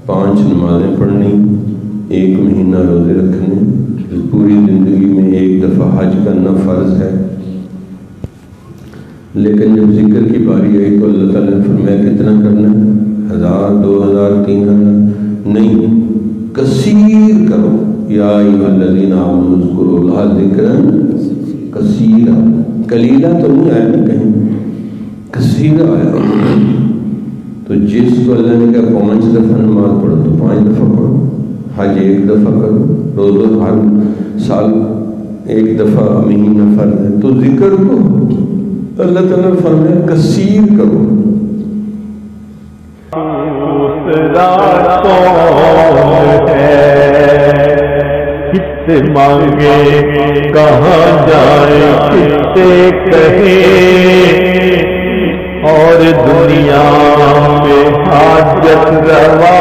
5 نمازیں پڑھنی، 1 مہینہ روزے رکھنے، پوری زندگی میں 1 دفعہ حج کرنا فرض ہے۔ لیکن جب ذکر کی باری آئی تو اللہ تعالیٰ نے فرمایا کتنا کرنا ہے؟ 1000 2000 3000 نہیں، کثیر کرو۔ یا ایھا الذین آمنوا اذکروا اللہ ذکرا کثیرا، قلیلہ تو نہیں آیا نا کہیں، کثیرا آیا۔ تو جس کو اللہ نے کہا 5 دفعہ نماز پڑھو تو 5 دفعہ پڑھو، حج 1 دفعہ کرو، روزہ ہر سال 1 دفعہ مہینہ فرض ہے، تو ذکر کو اللہ تعالیٰ نے فرمایا کثیر کرو۔ کس سے مانگے کہاں جائے، کس سے کہیں، اور دنیا میں حاجت روا